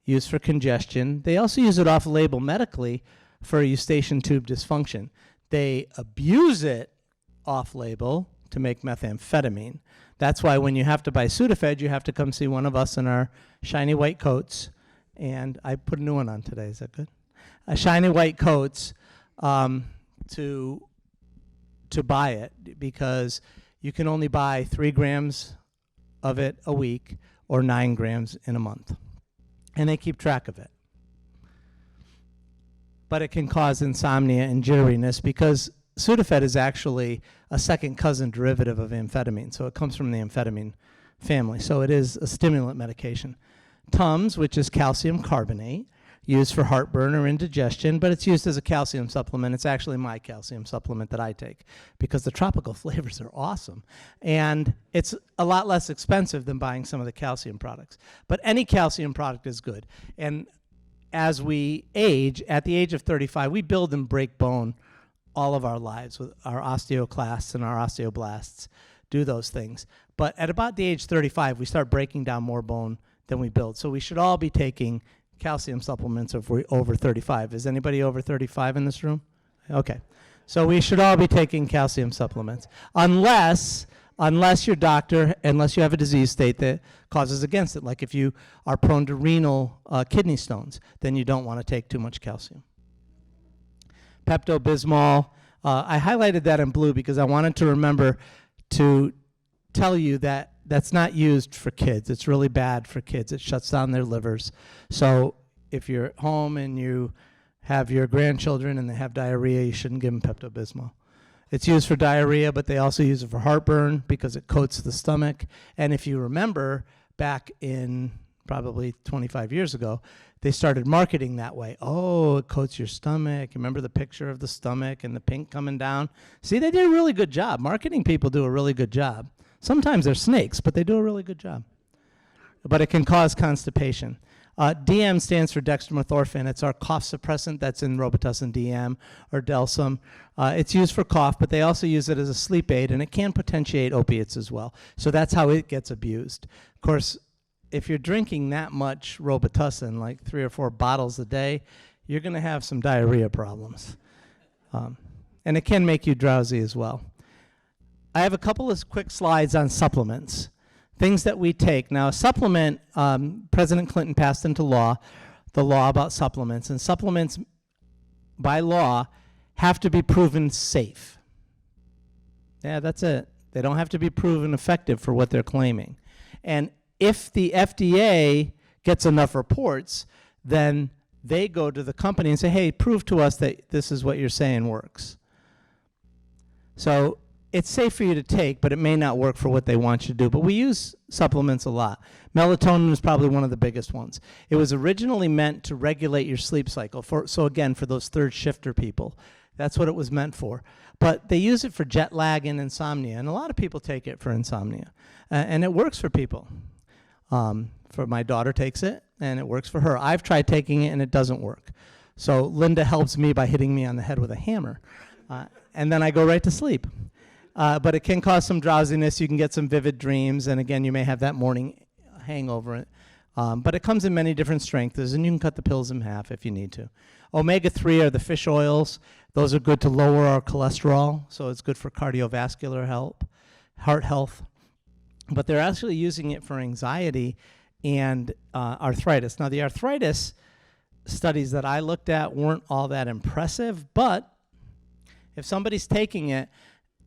used for congestion. They also use it off-label medically for eustachian tube dysfunction. They abuse it off-label to make methamphetamine. That's why when you have to buy Sudafed, you have to come see one of us in our shiny white coats. And I put a new one on today. Is that good? Shiny white coats to buy it, because you can only buy 3 grams of it a week or 9 grams in a month. And they keep track of it. But it can cause insomnia and jitteriness because Sudafed is actually a second cousin derivative of amphetamine. So it comes from the amphetamine family. So it is a stimulant medication. Tums, which is calcium carbonate, used for heartburn or indigestion, but it's used as a calcium supplement. It's actually my calcium supplement that I take because the tropical flavors are awesome. And it's a lot less expensive than buying some of the calcium products. But any calcium product is good. And as we age, at the age of 35, we build and break bone all of our lives with our osteoclasts and our osteoblasts, do those things. But at about the age 35, we start breaking down more bone than we build. So we should all be taking calcium supplements if we're over 35. Is anybody over 35 in this room? Okay. So we should all be taking calcium supplements. Unless your doctor, unless you have a disease state that causes against it. Like if you are prone to renal kidney stones, then you don't want to take too much calcium. Pepto-Bismol, I highlighted that in blue because I wanted to remember to tell you that that's not used for kids. It's really bad for kids. It shuts down their livers. So if you're at home and you have your grandchildren and they have diarrhea, you shouldn't give them Pepto-Bismol. It's used for diarrhea, but they also use it for heartburn because it coats the stomach. And if you remember, back in probably 25 years ago, they started marketing that way. Oh, it coats your stomach. Remember the picture of the stomach and the pink coming down? See, they did a really good job. Marketing people do a really good job. Sometimes they're snakes, but they do a really good job. But it can cause constipation. DM stands for dextromethorphan. It's our cough suppressant that's in Robitussin DM or Delsum. It's used for cough, but they also use it as a sleep aid, and it can potentiate opiates as well. So that's how it gets abused. Of course, if you're drinking that much Robitussin, like 3 or 4 bottles a day, you're going to have some diarrhea problems. And it can make you drowsy as well. I have a couple of quick slides on supplements. Things that we take. Now, a supplement, President Clinton passed into law the law about supplements, and supplements, by law, have to be proven safe. Yeah, that's it. They don't have to be proven effective for what they're claiming. And if the FDA gets enough reports, then they go to the company and say, hey, prove to us that this is what you're saying works. So it's safe for you to take, but it may not work for what they want you to do. But we use supplements a lot. Melatonin is probably one of the biggest ones. It was originally meant to regulate your sleep cycle. So again, for those third shifter people, that's what it was meant for. But they use it for jet lag and insomnia, and a lot of people take it for insomnia. And it works for people. For my daughter takes it, and it works for her. I've tried taking it, and it doesn't work. So Linda helps me by hitting me on the head with a hammer. And then I go right to sleep. But it can cause some drowsiness. You can get some vivid dreams, and again, you may have that morning hangover. But it comes in many different strengths, and you can cut the pills in half if you need to. Omega-3 are the fish oils. Those are good to lower our cholesterol, so it's good for cardiovascular health, heart health. But they're actually using it for anxiety and arthritis. Now, the arthritis studies that I looked at weren't all that impressive, but if somebody's taking it,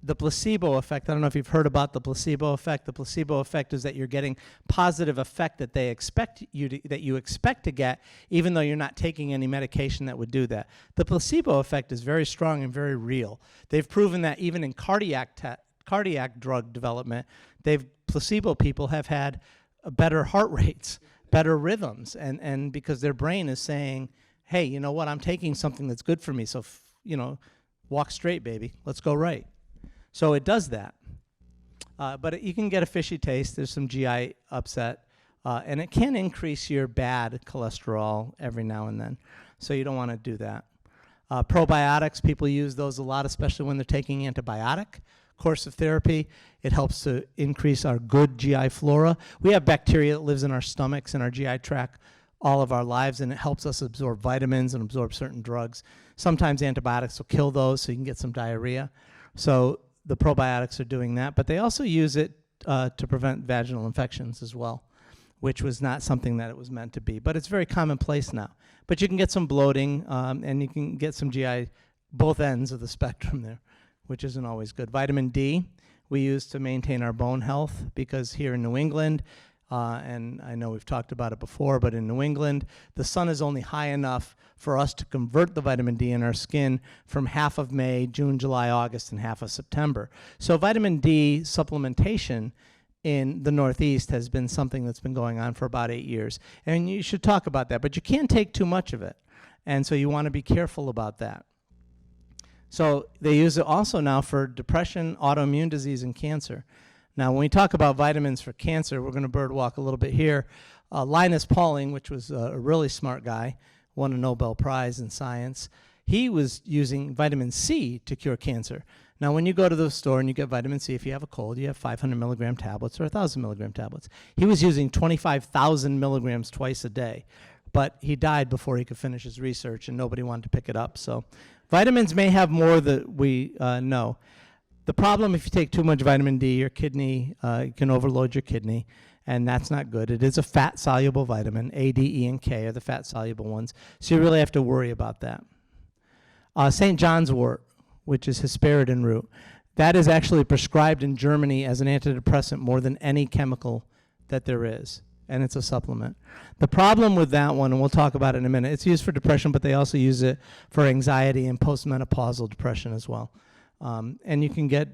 the placebo effect, I don't know if you've heard about the placebo effect. The placebo effect is that you're getting positive effect that they expect you to, that you expect to get, even though you're not taking any medication that would do that. The placebo effect is very strong and very real. They've proven that even in cardiac drug development, placebo people have had better heart rates, better rhythms, and because their brain is saying, hey, you know what, I'm taking something that's good for me, so walk straight, baby, let's go right. So it does that. But you can get a fishy taste. There's some GI upset. And it can increase your bad cholesterol every now and then. So you don't want to do that. Probiotics, people use those a lot, especially when they're taking antibiotic course of therapy. It helps to increase our good GI flora. We have bacteria that lives in our stomachs and our GI tract all of our lives, and it helps us absorb vitamins and absorb certain drugs. Sometimes antibiotics will kill those, so you can get some diarrhea. So the probiotics are doing that, but they also use it to prevent vaginal infections as well, which was not something that it was meant to be, but it's very commonplace now. But you can get some bloating, and you can get some GI, both ends of the spectrum there, which isn't always good. Vitamin D we use to maintain our bone health, because here in New England, and I know we've talked about it before, but in New England, the sun is only high enough for us to convert the vitamin D in our skin from half of May, June, July, August, and half of September. So vitamin D supplementation in the Northeast has been something that's been going on for about 8 years. And you should talk about that, but you can't take too much of it. And so you want to be careful about that. So they use it also now for depression, autoimmune disease, and cancer. Now, when we talk about vitamins for cancer, we're going to birdwalk a little bit here. Linus Pauling, which was a really smart guy, won a Nobel Prize in science. He was using vitamin C to cure cancer. Now, when you go to the store and you get vitamin C, if you have a cold, you have 500 milligram tablets or 1,000 milligram tablets. He was using 25,000 milligrams twice a day, but he died before he could finish his research, and nobody wanted to pick it up. So vitamins may have more that we know. The problem, if you take too much vitamin D, your kidney can overload your kidney, and that's not good. It is a fat-soluble vitamin. A, D, E, and K are the fat-soluble ones, so you really have to worry about that. St. John's wort, which is hesperidin root, that is actually prescribed in Germany as an antidepressant more than any chemical that there is. and it's a supplement. The problem with that one, and we'll talk about it in a minute, it's used for depression, but they also use it for anxiety and postmenopausal depression as well. And you can get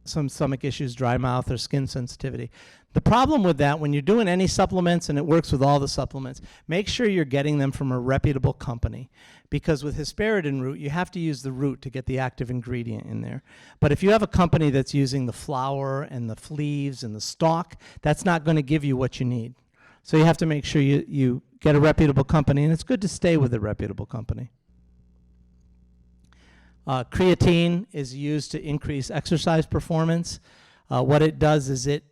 some stomach issues, dry mouth, or skin sensitivity. The problem with that, when you're doing any supplements, and it works with all the supplements, make sure you're getting them from a reputable company. Because with hesperidin root, you have to use the root to get the active ingredient in there. But if you have a company that's using the flower and the leaves and the stalk, that's not going to give you what you need. So you have to make sure you get a reputable company, and it's good to stay with a reputable company. Creatine is used to increase exercise performance. What it does is it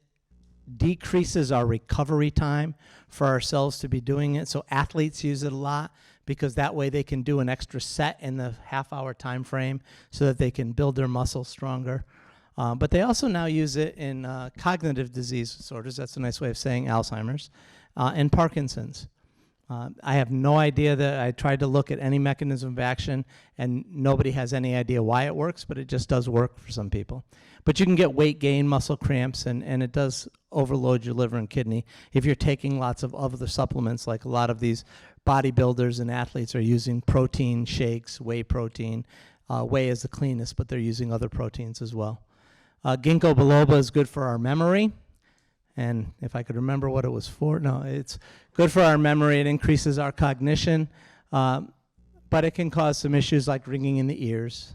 decreases our recovery time for our cells to be doing it. So athletes use it a lot because that way they can do an extra set in the half-hour time frame so that they can build their muscles stronger. But they also now use it in cognitive disease disorders. That's a nice way of saying Alzheimer's, and Parkinson's. I have no idea that I tried to look at any mechanism of action, and nobody has any idea why it works, but it just does work for some people. But you can get weight gain, muscle cramps, and it does overload your liver and kidney if you're taking lots of other supplements, like a lot of these bodybuilders and athletes are using protein shakes, whey protein. Whey is the cleanest, but they're using other proteins as well. Ginkgo biloba is good for our memory. And if I could remember what it was for, no, it's good for our memory. It increases our cognition, but it can cause some issues like ringing in the ears.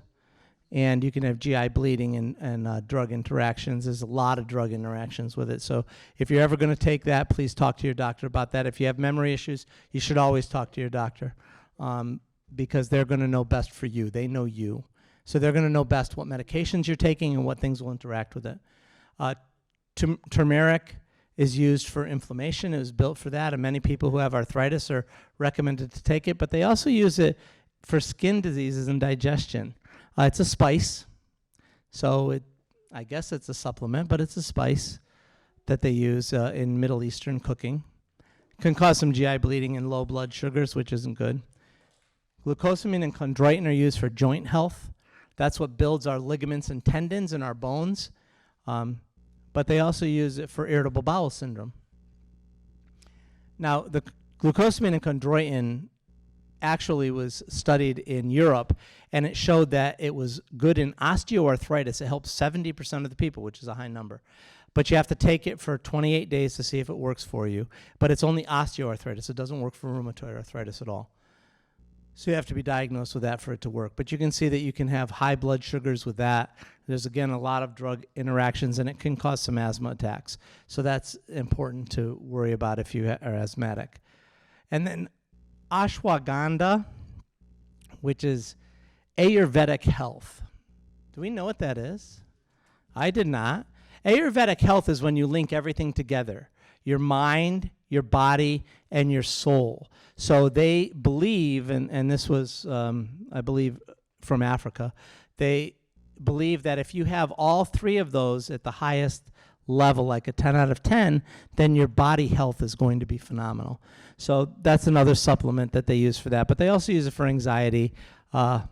And you can have GI bleeding and drug interactions. There's a lot of drug interactions with it. So if you're ever going to take that, please talk to your doctor about that. If you have memory issues, you should always talk to your doctor because they're going to know best for you. They know you. So they're going to know best what medications you're taking and what things will interact with it. Turmeric is used for inflammation. It was built for that, and many people who have arthritis are recommended to take it, but they also use it for skin diseases and digestion. It's a spice, so I guess it's a supplement, but it's a spice that they use in Middle Eastern cooking. Can cause some GI bleeding and low blood sugars, which isn't good. Glucosamine and chondroitin are used for joint health. That's what builds our ligaments and tendons in our bones. But they also use it for irritable bowel syndrome. Now, the glucosamine and chondroitin actually was studied in Europe, and it showed that it was good in osteoarthritis. It helps 70% of the people, which is a high number. But you have to take it for 28 days to see if it works for you. But it's only osteoarthritis. It doesn't work for rheumatoid arthritis at all. So you have to be diagnosed with that for it to work. But you can see that you can have high blood sugars with that. There's, again, a lot of drug interactions, and it can cause some asthma attacks. So that's important to worry about if you are asthmatic. And then ashwagandha, which is Ayurvedic health. Do we know what that is? I did not. Ayurvedic health is when you link everything together. Your mind, your body, and your soul. So they believe, and this was, I believe, from Africa, they believe that if you have all three of those at the highest level, like a 10 out of 10, then your body health is going to be phenomenal. So that's another supplement that they use for that. But they also use it for anxiety and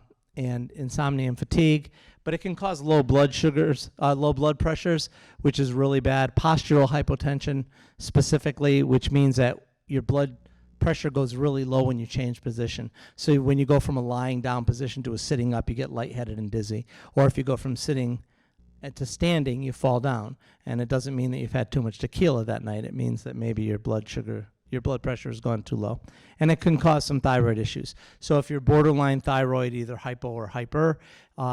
insomnia and fatigue. But it can cause low blood sugars, low blood pressures, which is really bad. Postural hypotension specifically, which means that your blood pressure goes really low when you change position. So when you go from a lying down position to a sitting up, you get lightheaded and dizzy. Or if you go from sitting to standing, you fall down. And it doesn't mean that you've had too much tequila that night. It means that maybe your blood pressure has gone too low. And it can cause some thyroid issues. So if you're borderline thyroid, either hypo or hyper,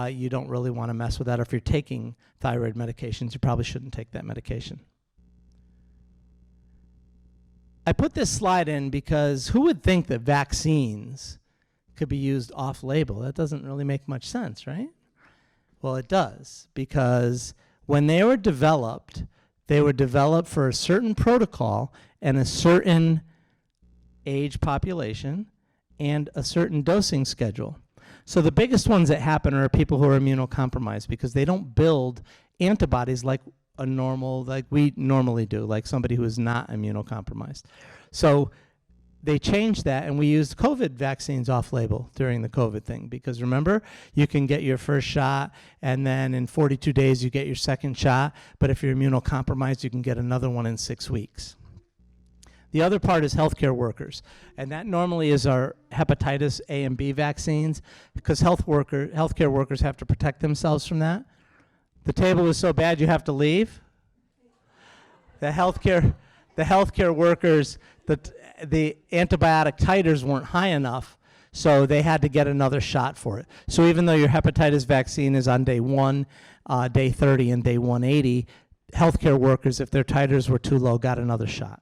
you don't really want to mess with that. Or if you're taking thyroid medications, you probably shouldn't take that medication. I put this slide in because who would think that vaccines could be used off-label? That doesn't really make much sense, right? Well, it does, because when they were developed for a certain protocol and a certain age population and a certain dosing schedule. So the biggest ones that happen are people who are immunocompromised because they don't build antibodies like we normally do, like somebody who is not immunocompromised. So they changed that, and we used COVID vaccines off-label during the COVID thing because remember, you can get your first shot, and then in 42 days you get your second shot, but if you're immunocompromised, you can get another one in 6 weeks. The other part is healthcare workers, and that normally is our hepatitis A and B vaccines, because healthcare workers have to protect themselves from that. The table is so bad you have to leave. The healthcare workers, the antibiotic titers weren't high enough, so they had to get another shot for it. So even though your hepatitis vaccine is on day 1, day 30, and day 180, healthcare workers, if their titers were too low, got another shot.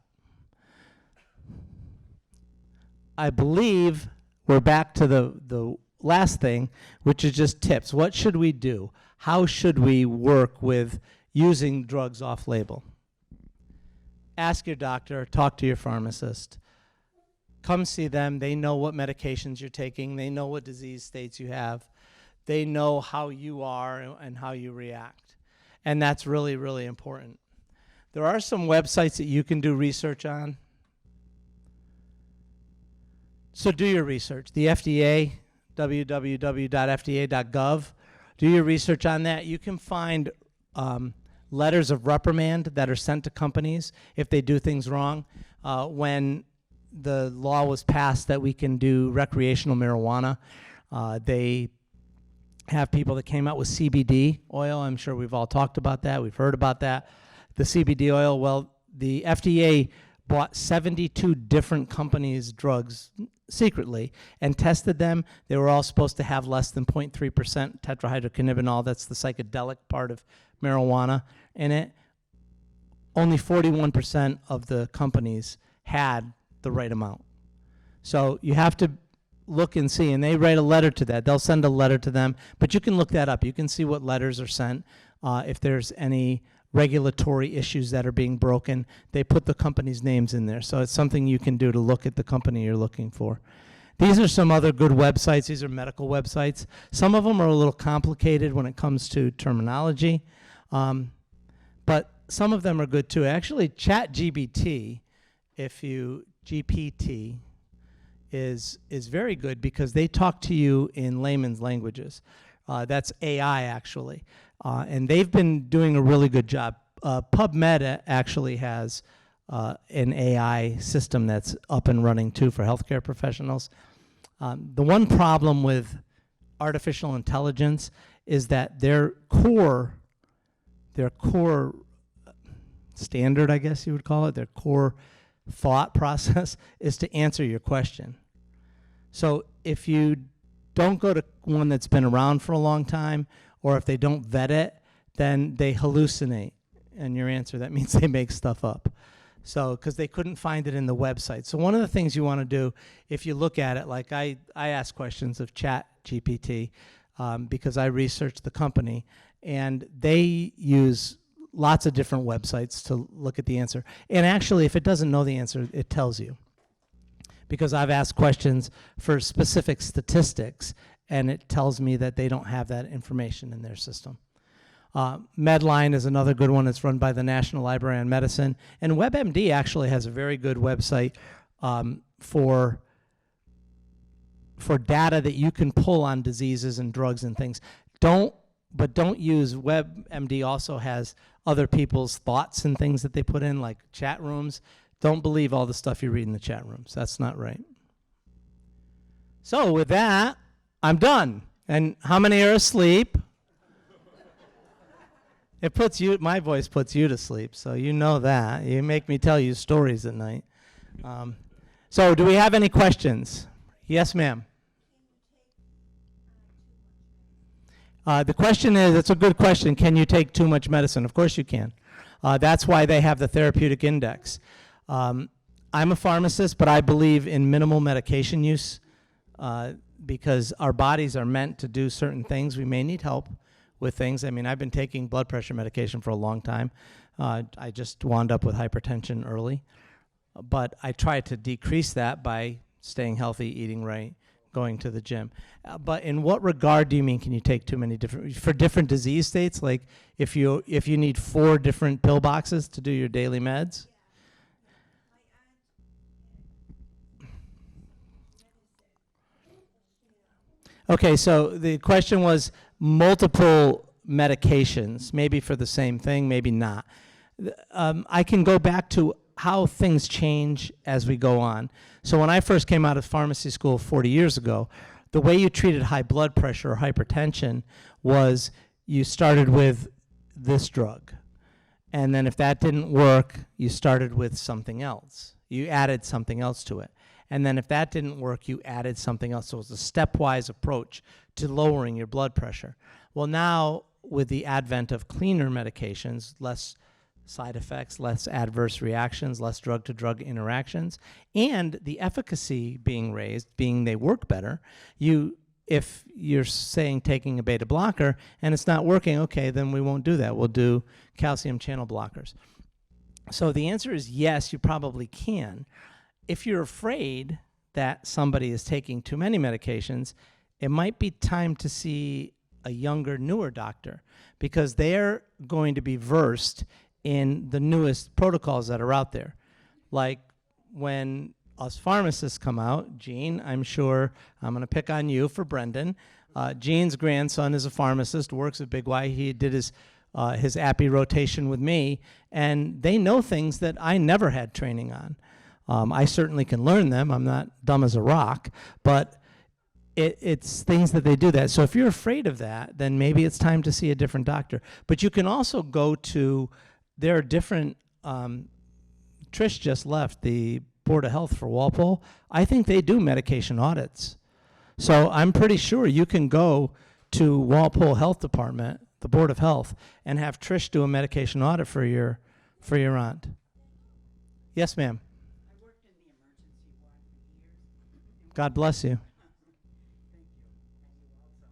I believe we're back to the last thing, which is just tips. What should we do? How should we work with using drugs off-label? Ask your doctor, talk to your pharmacist. Come see them. They know what medications you're taking. They know what disease states you have. They know how you are and how you react. And that's really, really important. There are some websites that you can do research on. So do your research. The FDA, www.fda.gov. Do your research on that. You can find letters of reprimand that are sent to companies if they do things wrong. When the law was passed that we can do recreational marijuana, they have people that came out with CBD oil. I'm sure we've all talked about that. We've heard about that. The CBD oil, well, the FDA bought 72 different companies' drugs secretly and tested them. They were all supposed to have less than 0.3% tetrahydrocannabinol. That's the psychedelic part of marijuana in it. Only 41% of the companies had the right amount. So you have to look and see, and they write a letter to that. They'll send a letter to them, but you can look that up. You can see what letters are sent. If there's any regulatory issues that are being broken, they put the company's names in there. So it's something you can do to look at the company you're looking for. These are some other good websites. These are medical websites. Some of them are a little complicated when it comes to terminology, but some of them are good too. Actually, ChatGPT, GPT, is very good because they talk to you in layman's languages. That's AI, actually. And they've been doing a really good job. PubMed actually has an AI system that's up and running too for healthcare professionals. The one problem with artificial intelligence is that their core standard, I guess you would call it, their core thought process is to answer your question. So if you don't go to one that's been around for a long time, or if they don't vet it, then they hallucinate in your answer. That means they make stuff up. So, because they couldn't find it in the website. So one of the things you want to do, if you look at it, like I ask questions of ChatGPT because I researched the company, and they use lots of different websites to look at the answer. And actually, if it doesn't know the answer, it tells you. Because I've asked questions for specific statistics, and it tells me that they don't have that information in their system. Medline is another good one. It's run by the National Library on Medicine. And WebMD actually has a very good website for data that you can pull on diseases and drugs and things. Don't use WebMD. Also has other people's thoughts and things that they put in, like chat rooms. Don't believe all the stuff you read in the chat rooms. That's not right. So with that, I'm done. And how many are asleep? It puts you, my voice puts you to sleep, so you know that. You make me tell you stories at night. So do we have any questions? Yes, ma'am. The question is, it's a good question, can you take too much medicine? Of course you can. That's why they have the therapeutic index. I'm a pharmacist, but I believe in minimal medication use because our bodies are meant to do certain things. We may need help with things. I mean, I've been taking blood pressure medication for a long time. I just wound up with hypertension early. But I try to decrease that by staying healthy, eating right, going to the gym. But in what regard do you mean can you take too many for different disease states? Like if you need 4 different pill boxes to do your daily meds? Okay, so the question was multiple medications, maybe for the same thing, maybe not. I can go back to how things change as we go on. So when I first came out of pharmacy school 40 years ago, the way you treated high blood pressure or hypertension was you started with this drug. And then if that didn't work, you started with something else. You added something else to it. And then if that didn't work, you added something else. So it was a stepwise approach to lowering your blood pressure. Well, now with the advent of cleaner medications, less side effects, less adverse reactions, less drug-to-drug interactions, and the efficacy being raised, being they work better, if you're saying taking a beta blocker and it's not working, okay, then we won't do that. We'll do calcium channel blockers. So the answer is yes, you probably can. If you're afraid that somebody is taking too many medications, it might be time to see a younger, newer doctor, because they're going to be versed in the newest protocols that are out there. Like when us pharmacists come out, Gene, I'm sure I'm going to pick on you for Brendan. Gene's grandson is a pharmacist, works at Big Y. He did his API rotation with me, and they know things that I never had training on. I certainly can learn them. I'm not dumb as a rock, but it's things that they do that. So if you're afraid of that, then maybe it's time to see a different doctor. But you can also go to, there are different, Trish just left the Board of Health for Walpole. I think they do medication audits. So I'm pretty sure you can go to Walpole Health Department, the Board of Health, and have Trish do a medication audit for your aunt. Yes, ma'am. I worked in the emergency ward for years. God bless you. Thank you. And you also.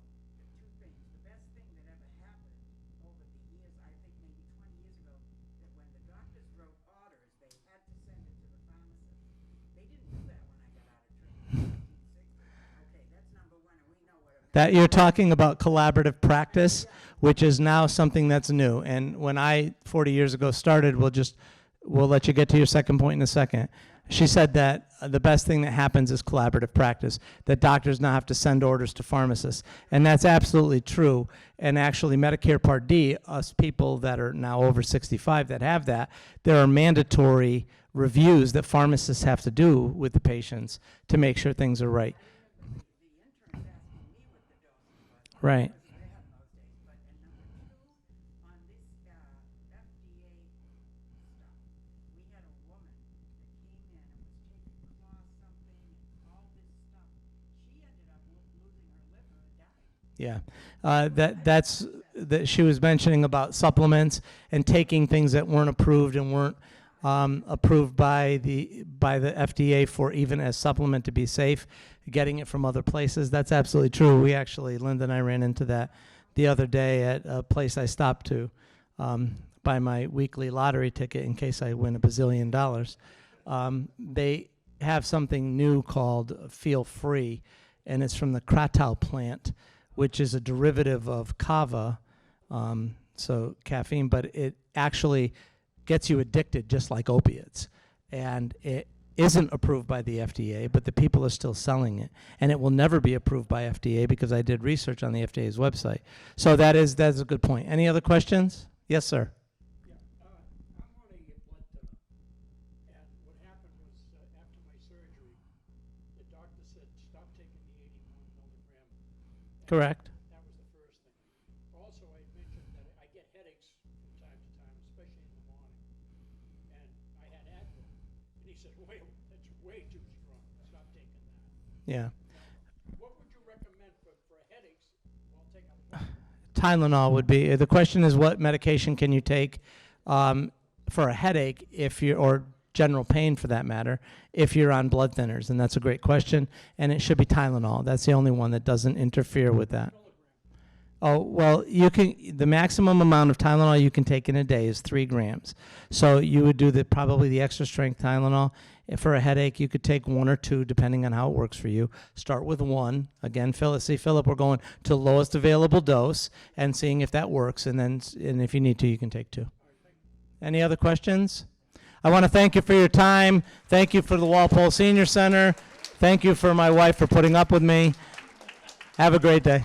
Two things. The best thing that ever happened over the years, I think maybe 20 years ago, that when the doctors wrote orders, they had to send it to the pharmacist. They didn't do that when I got out of treatment in 1960. Okay, that's number one, and we know what a That you're talking about collaborative practice, which is now something that's new. And when I 40 years ago started, we'll let you get to your second point in a second. She said that the best thing that happens is collaborative practice, that doctors now have to send orders to pharmacists. And that's absolutely true. And actually Medicare Part D, us people that are now over 65 that have that, there are mandatory reviews that pharmacists have to do with the patients to make sure things are right. the interns asking me what the dosing was. Right. I had those days. But and number two, on this FDA stuff, we had a woman that came in and was taking claw something and all this stuff. She ended up losing her liver and died. Yeah, that's that she was mentioning about supplements and taking things that weren't approved and weren't approved by the FDA for even as supplement to be safe, getting it from other places. That's absolutely true. We actually, Linda and I ran into that the other day at a place I stopped to buy my weekly lottery ticket in case I win $1 bazillion. They have something new called Feel Free, and it's from the kratom plant, which is a derivative of kava, so caffeine, but it actually gets you addicted just like opiates. And it isn't approved by the FDA, but the people are still selling it. And it will never be approved by FDA because I did research on the FDA's website. So that's a good point. Any other questions? Yes, sir. Yeah, I'm on a blood thinner, and what happened was after my surgery, the doctor said stop taking the 81 milligram. Correct. That was the first thing. Also, I mentioned that I get headaches from time to time, especially in the morning, and I had Advil, and he said, "Wait, that's way too strong. Stop taking that." Yeah. What would you recommend for headaches while taking a blood thinner? Tylenol would be, the question is what medication can you take for a headache or general pain for that matter, if you're on blood thinners? And that's a great question. And it should be Tylenol. That's the only one that doesn't interfere with that. Oh, well, the maximum amount of Tylenol you can take in a day is 3 grams. So you would do probably the extra strength Tylenol. If for a headache, you could take 1 or 2, depending on how it works for you. Start with 1. Again, Philip, we're going to the lowest available dose and seeing if that works. And if you need to, you can take 2. Any other questions? I want to thank you for your time. Thank you for the Walpole Senior Center. Thank you for my wife for putting up with me. Have a great day.